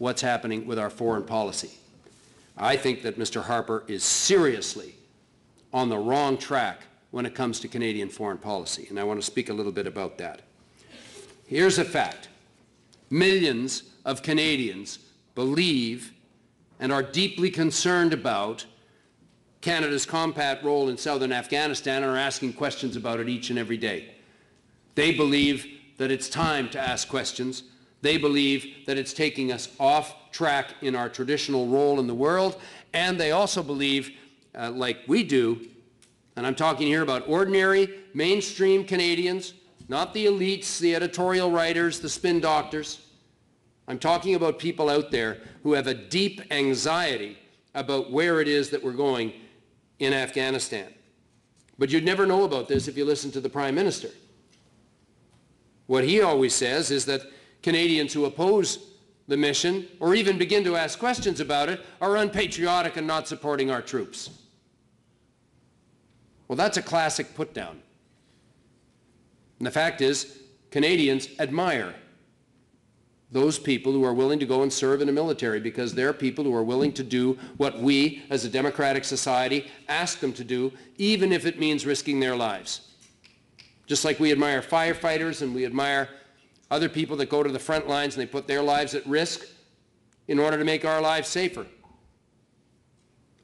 what's happening with our foreign policy. I think that Mr. Harper is seriously on the wrong track when it comes to Canadian foreign policy, and I want to speak a little bit about that. Here's a fact. Millions of Canadians believe and are deeply concerned about Canada's combat role in southern Afghanistan and are asking questions about it each and every day. They believe that it's time to ask questions. They believe that it's taking us off track in our traditional role in the world, and they also believe, like we do, and I'm talking here about ordinary, mainstream Canadians, not the elites, the editorial writers, the spin doctors. I'm talking about people out there who have a deep anxiety about where it is that we're going in Afghanistan. But you'd never know about this if you listen to the Prime Minister. What he always says is that Canadians who oppose the mission, or even begin to ask questions about it, are unpatriotic and not supporting our troops. Well, that's a classic put-down. And the fact is, Canadians admire those people who are willing to go and serve in the military, because they're people who are willing to do what we, as a democratic society, ask them to do, even if it means risking their lives. Just like we admire firefighters and we admire other people that go to the front lines and they put their lives at risk in order to make our lives safer.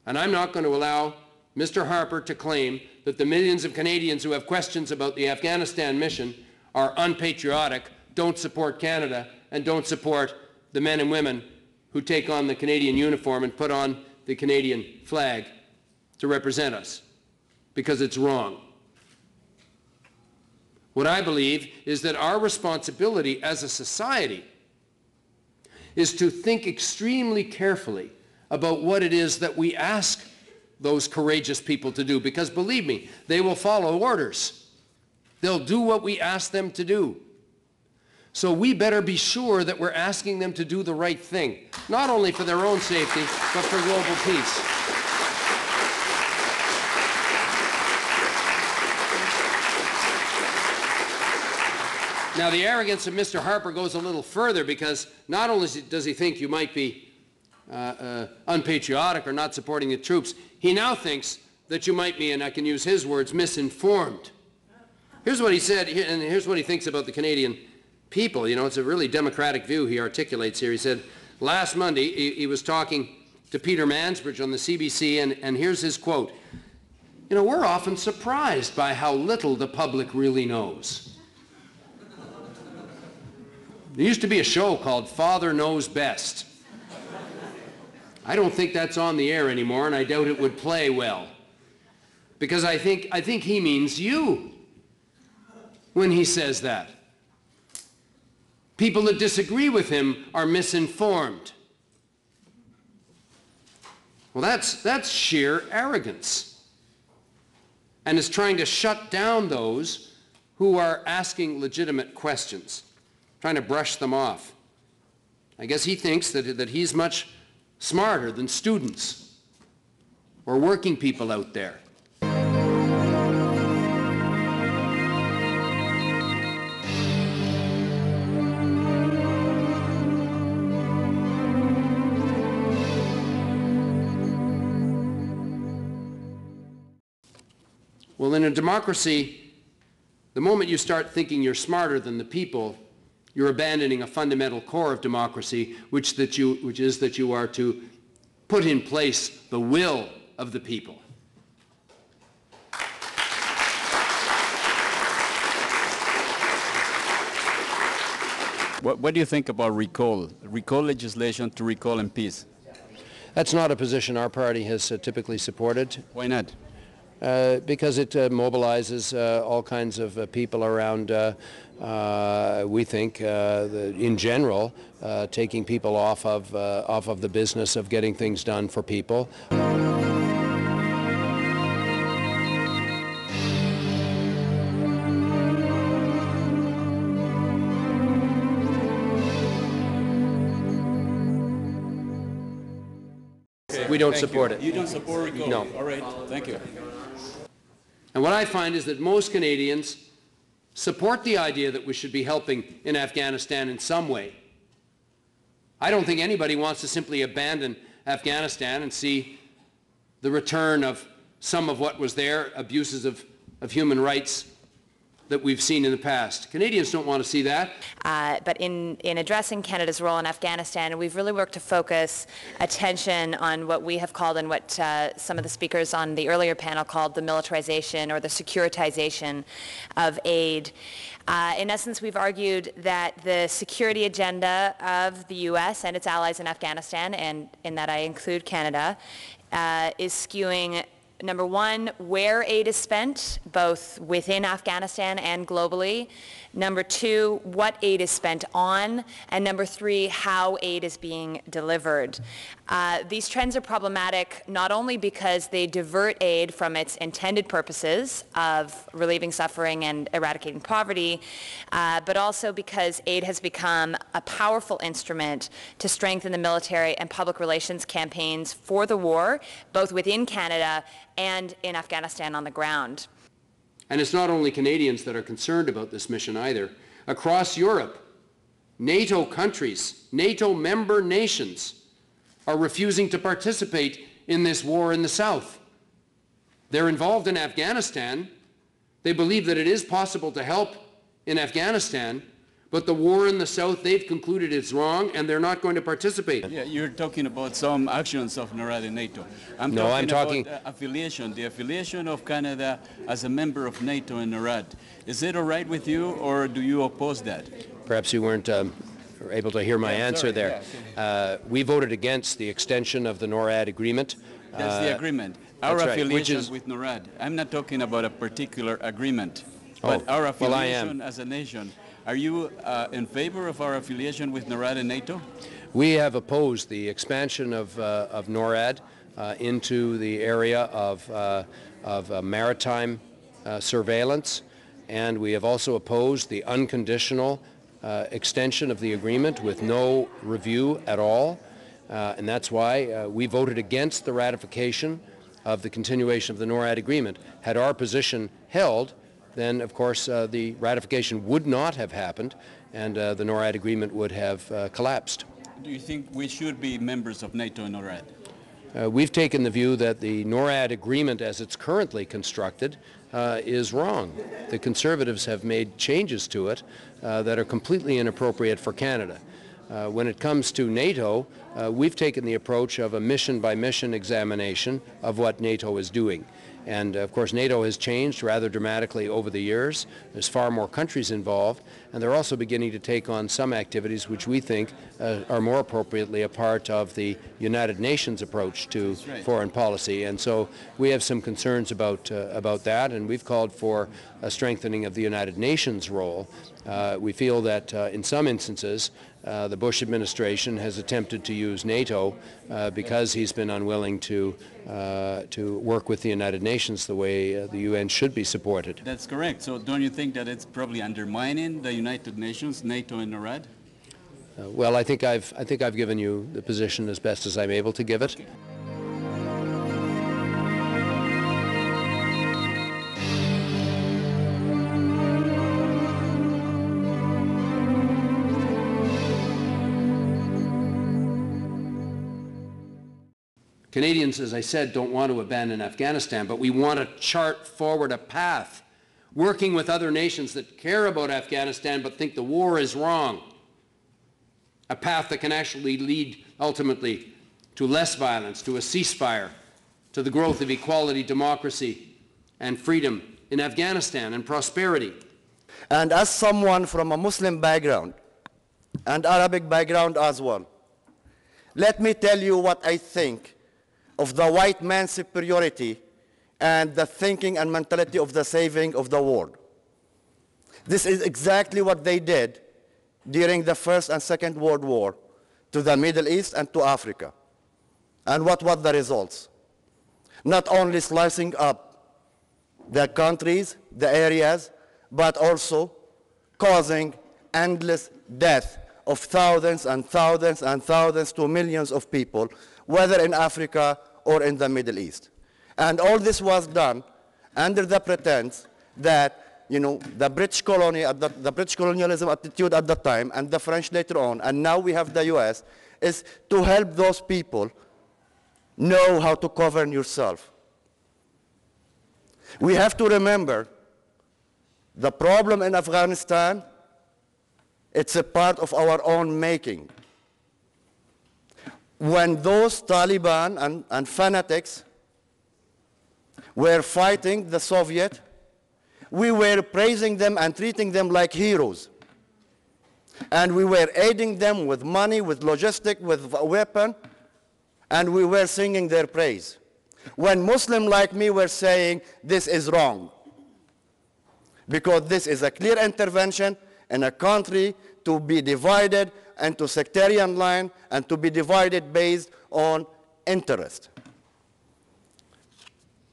And I'm not going to allow Mr. Harper to claim that the millions of Canadians who have questions about the Afghanistan mission are unpatriotic, don't support Canada, and don't support the men and women who take on the Canadian uniform and put on the Canadian flag to represent us, because it's wrong. What I believe is that our responsibility as a society is to think extremely carefully about what it is that we ask those courageous people to do, because believe me, they will follow orders. They'll do what we ask them to do. So we better be sure that we're asking them to do the right thing, not only for their own safety, but for global peace. Now, the arrogance of Mr. Harper goes a little further, because not only does he think you might be unpatriotic or not supporting the troops, he now thinks that you might be, and I can use his words, misinformed. Here's what he said, and here's what he thinks about the Canadian people. You know, it's a really democratic view he articulates here. He said, last Monday, he was talking to Peter Mansbridge on the CBC, and here's his quote. You know, we're often surprised by how little the public really knows. There used to be a show called Father Knows Best. I don't think that's on the air anymore, and I doubt it would play well. Because I think he means you when he says that. People that disagree with him are misinformed. Well, that's sheer arrogance. And is trying to shut down those who are asking legitimate questions, trying to brush them off. I guess he thinks that he's much smarter than students or working people out there. Well, in a democracy, the moment you start thinking you're smarter than the people, you're abandoning a fundamental core of democracy, which is that you are to put in place the will of the people. What do you think about recall legislation to recall MPs? That's not a position our party has typically supported. Why not? Because it mobilizes all kinds of people around, we think, in general, taking people off of the business of getting things done for people. We don't support it. You don't support recall? No. All right. Thank you. And what I find is that most Canadians support the idea that we should be helping in Afghanistan in some way. I don't think anybody wants to simply abandon Afghanistan and see the return of some of what was there, abuses of human rights that we've seen in the past. Canadians don't want to see that. But in addressing Canada's role in Afghanistan, we've really worked to focus attention on what we have called and what some of the speakers on the earlier panel called the militarization or the securitization of aid. In essence, we've argued that the security agenda of the U.S. and its allies in Afghanistan, and in that I include Canada, is skewing, number one, where aid is spent, both within Afghanistan and globally. Number two, what aid is spent on. And number three, how aid is being delivered. These trends are problematic not only because they divert aid from its intended purposes of relieving suffering and eradicating poverty, but also because aid has become a powerful instrument to strengthen the military and public relations campaigns for the war, both within Canada and in Afghanistan on the ground. And it's not only Canadians that are concerned about this mission either. Across Europe, NATO countries, NATO member nations are refusing to participate in this war in the south. They're involved in Afghanistan. They believe that it is possible to help in Afghanistan, but the war in the south, they've concluded it's wrong and they're not going to participate. Yeah, you're talking about some actions of NORAD and NATO. I'm talking about affiliation, the affiliation of Canada as a member of NATO and NORAD. Is it all right with you, or do you oppose that? Perhaps you weren't able to hear my answer there. Yeah. We voted against the extension of the NORAD agreement. That's the agreement. Our affiliation right, with NORAD. I'm not talking about a particular agreement, but our affiliation as a nation. Are you in favor of our affiliation with NORAD and NATO? We have opposed the expansion of NORAD into the area of maritime surveillance, and we have also opposed the unconditional extension of the agreement with no review at all, and that's why we voted against the ratification of the continuation of the NORAD agreement. Had our position held, then of course the ratification would not have happened and the NORAD agreement would have collapsed. Do you think we should be members of NATO and NORAD? We've taken the view that the NORAD agreement as it's currently constructed is wrong. The Conservatives have made changes to it that are completely inappropriate for Canada. When it comes to NATO, we've taken the approach of a mission-by-mission examination of what NATO is doing. And of course NATO has changed rather dramatically over the years. There's far more countries involved, and they're also beginning to take on some activities which we think are more appropriately a part of the United Nations approach to foreign policy. And so we have some concerns about that, and we've called for a strengthening of the United Nations role. We feel that in some instances the Bush administration has attempted to use NATO because he's been unwilling to work with the United Nations the way the UN should be supported. That's correct. So don't you think that it's probably undermining the United Nations, NATO and NORAD? Well, I think I've given you the position as best as I'm able to give it. Canadians, as I said, don't want to abandon Afghanistan, but we want to chart forward a path, working with other nations that care about Afghanistan but think the war is wrong. A path that can actually lead ultimately to less violence, to a ceasefire, to the growth of equality, democracy, and freedom in Afghanistan and prosperity. And as someone from a Muslim background and Arabic background as well, let me tell you what I think of the white man's superiority and the thinking and mentality of the saving of the world. This is exactly what they did during the First and Second World War to the Middle East and to Africa. And what were the results? Not only slicing up the countries, the areas, but also causing endless death of thousands and thousands and thousands to millions of people, whether in Africa or in the Middle East. And all this was done under the pretense that, the British colonialism attitude at the time, and the French later on, and now we have the US, is to help those people know how to govern yourself. We have to remember the problem in Afghanistan, it's a part of our own making. When those Taliban and fanatics were fighting the Soviet, we were praising them and treating them like heroes. And we were aiding them with money, with logistics, with a weapon, and we were singing their praise. When Muslims like me were saying, this is wrong, because this is a clear intervention in a country to be divided into sectarian line and to be divided based on interest.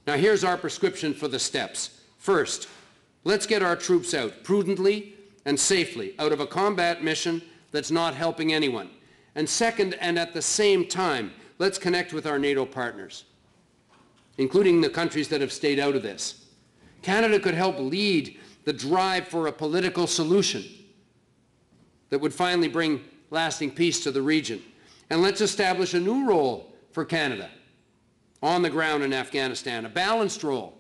Now here's our prescription for the steps. First, let's get our troops out prudently and safely out of a combat mission that's not helping anyone. And second, and at the same time, let's connect with our NATO partners, including the countries that have stayed out of this. Canada could help lead the drive for a political solution that would finally bring lasting peace to the region. And let's establish a new role for Canada on the ground in Afghanistan, a balanced role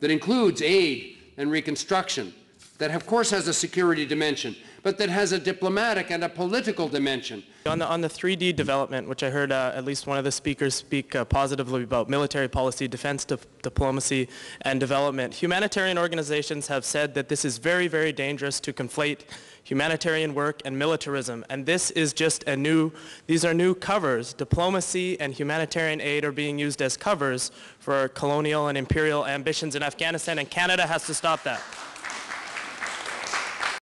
that includes aid and reconstruction, that of course has a security dimension, but that has a diplomatic and a political dimension. On the 3D development, which I heard at least one of the speakers speak positively about, military policy, defense diplomacy, and development, humanitarian organizations have said that this is very, very dangerous to conflate humanitarian work and militarism. And this is just these are new covers. Diplomacy and humanitarian aid are being used as covers for colonial and imperial ambitions in Afghanistan, and Canada has to stop that.